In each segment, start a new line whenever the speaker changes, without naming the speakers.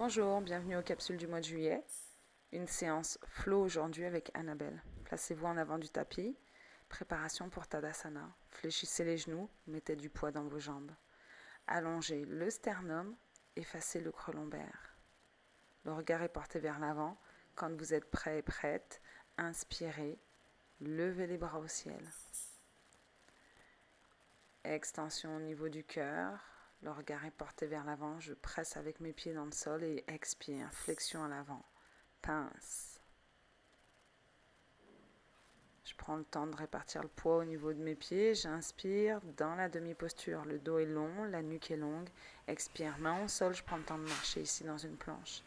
Bonjour, bienvenue aux capsules du mois de juillet. Une séance flow aujourd'hui avec Annabelle. Placez-vous en avant du tapis. Préparation pour Tadasana. Fléchissez les genoux, mettez du poids dans vos jambes. Allongez le sternum, effacez le creux lombaire. Le regard est porté vers l'avant. Quand vous êtes prêt et prête, inspirez, levez les bras au ciel. Extension au niveau du cœur. Le regard est porté vers l'avant. Je presse avec mes pieds dans le sol et expire. Flexion à l'avant. Pince. Je prends le temps de répartir le poids au niveau de mes pieds. J'inspire dans la demi-posture. Le dos est long, la nuque est longue. Expire, main au sol. Je prends le temps de marcher ici dans une planche.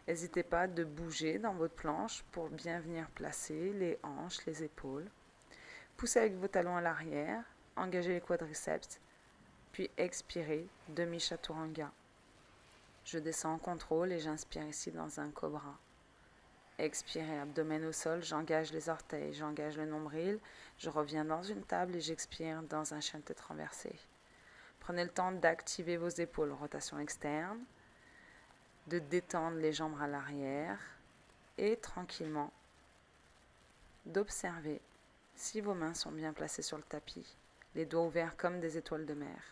N'hésitez pas de bouger dans votre planche pour bien venir placer les hanches, les épaules. Poussez avec vos talons à l'arrière. Engagez les quadriceps. Puis expirez, demi-chaturanga. Je descends en contrôle et j'inspire ici dans un cobra. Expirez, abdomen au sol, j'engage les orteils, j'engage le nombril, je reviens dans une table et j'expire dans un chien de tête renversé. Prenez le temps d'activer vos épaules, rotation externe, de détendre les jambes à l'arrière et tranquillement d'observer si vos mains sont bien placées sur le tapis, les doigts ouverts comme des étoiles de mer.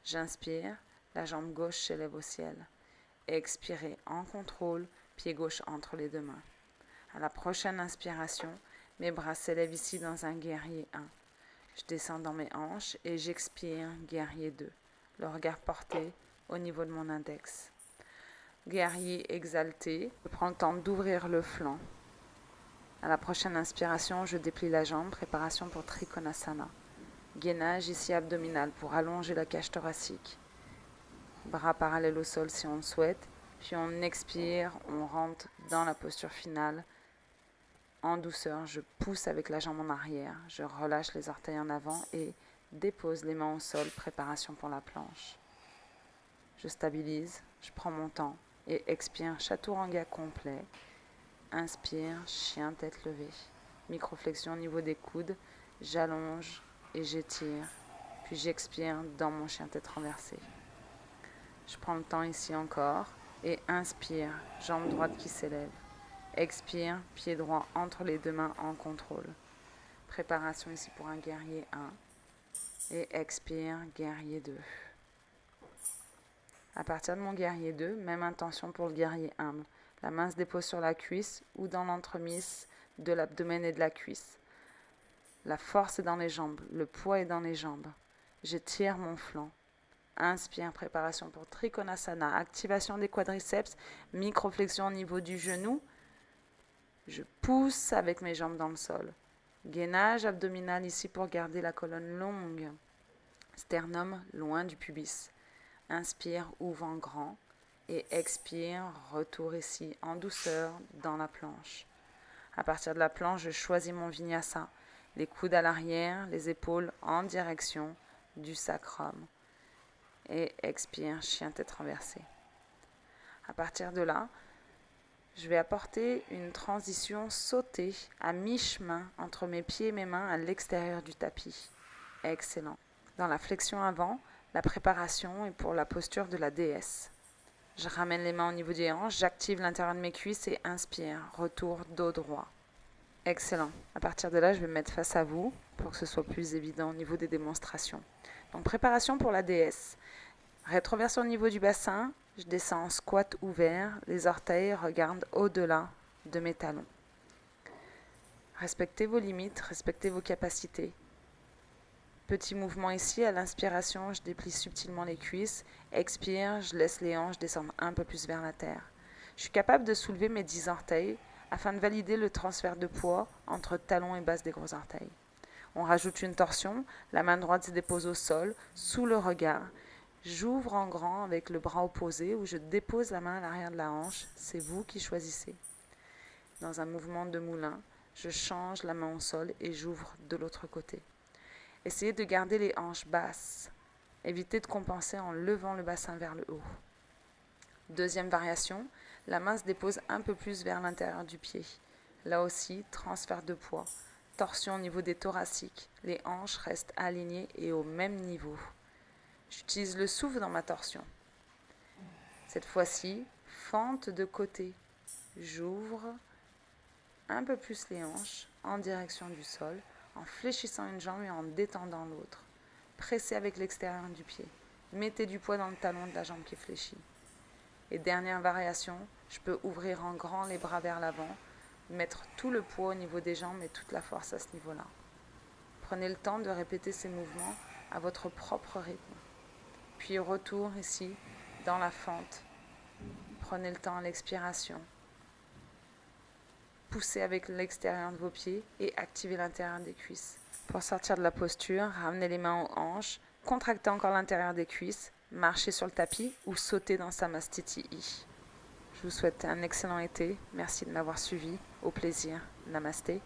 J'inspire, la jambe gauche s'élève au ciel. Expirez en contrôle, pied gauche entre les deux mains. À la prochaine inspiration, mes bras s'élèvent ici dans un guerrier 1. Je descends dans mes hanches et j'expire, guerrier 2. Le regard porté au niveau de mon index. Guerrier exalté, je prends le temps d'ouvrir le flanc. À la prochaine inspiration, je déplie la jambe, préparation pour Trikonasana. Gainage ici abdominal pour allonger la cage thoracique. Bras parallèles au sol si on le souhaite. Puis on expire, on rentre dans la posture finale. En douceur, je pousse avec la jambe en arrière. Je relâche les orteils en avant et dépose les mains au sol. Préparation pour la planche. Je stabilise, je prends mon temps et expire chaturanga complet. Inspire, chien tête levée. Microflexion au niveau des coudes. J'allonge et j'étire. Puis j'expire dans mon chien tête renversée. Je prends le temps ici encore et inspire, jambe droite qui s'élève. Expire, pied droit entre les deux mains en contrôle. Préparation ici pour un guerrier 1. Et expire, guerrier 2. À partir de mon guerrier 2, même intention pour le guerrier 1. La main se dépose sur la cuisse ou dans l'entremise de l'abdomen et de la cuisse. La force est dans les jambes, le poids est dans les jambes. J'étire mon flanc. Inspire, préparation pour Trikonasana, activation des quadriceps, microflexion au niveau du genou. Je pousse avec mes jambes dans le sol. Gainage abdominal ici pour garder la colonne longue. Sternum loin du pubis. Inspire, ouvre en grand. Et expire, retour ici en douceur dans la planche. À partir de la planche, je choisis mon vinyasa. Les coudes à l'arrière, les épaules en direction du sacrum. Et expire, chien tête renversée. À partir de là, je vais apporter une transition sautée à mi-chemin entre mes pieds et mes mains à l'extérieur du tapis. Excellent. Dans la flexion avant, la préparation est pour la posture de la déesse. Je ramène les mains au niveau des hanches, j'active l'intérieur de mes cuisses et inspire. Retour dos droit. Excellent. À partir de là, je vais me mettre face à vous pour que ce soit plus évident au niveau des démonstrations. Donc, préparation pour la déesse. Rétroversion au niveau du bassin, je descends en squat ouvert, les orteils regardent au-delà de mes talons. Respectez vos limites, respectez vos capacités. Petit mouvement ici, à l'inspiration, je déplie subtilement les cuisses. Expire, je laisse les hanches descendre un peu plus vers la terre. Je suis capable de soulever mes 10 orteils afin de valider le transfert de poids entre talons et base des gros orteils. On rajoute une torsion, la main droite se dépose au sol, sous le regard. J'ouvre en grand avec le bras opposé ou je dépose la main à l'arrière de la hanche. C'est vous qui choisissez. Dans un mouvement de moulin, je change la main au sol et j'ouvre de l'autre côté. Essayez de garder les hanches basses. Évitez de compenser en levant le bassin vers le haut. Deuxième variation, la main se dépose un peu plus vers l'intérieur du pied. Là aussi, transfert de poids. Torsion au niveau des thoraciques. Les hanches restent alignées et au même niveau. J'utilise le souffle dans ma torsion. Cette fois-ci, fente de côté. J'ouvre un peu plus les hanches en direction du sol, en fléchissant une jambe et en détendant l'autre. Pressez avec l'extérieur du pied. Mettez du poids dans le talon de la jambe qui est fléchie. Et dernière variation, je peux ouvrir en grand les bras vers l'avant, mettre tout le poids au niveau des jambes et toute la force à ce niveau-là. Prenez le temps de répéter ces mouvements à votre propre rythme. Puis retour ici, dans la fente. Prenez le temps à l'expiration. Poussez avec l'extérieur de vos pieds et activez l'intérieur des cuisses. Pour sortir de la posture, ramenez les mains aux hanches, contractez encore l'intérieur des cuisses, marchez sur le tapis ou sautez dans Samastiti. Je vous souhaite un excellent été. Merci de m'avoir suivi. Au plaisir. Namasté.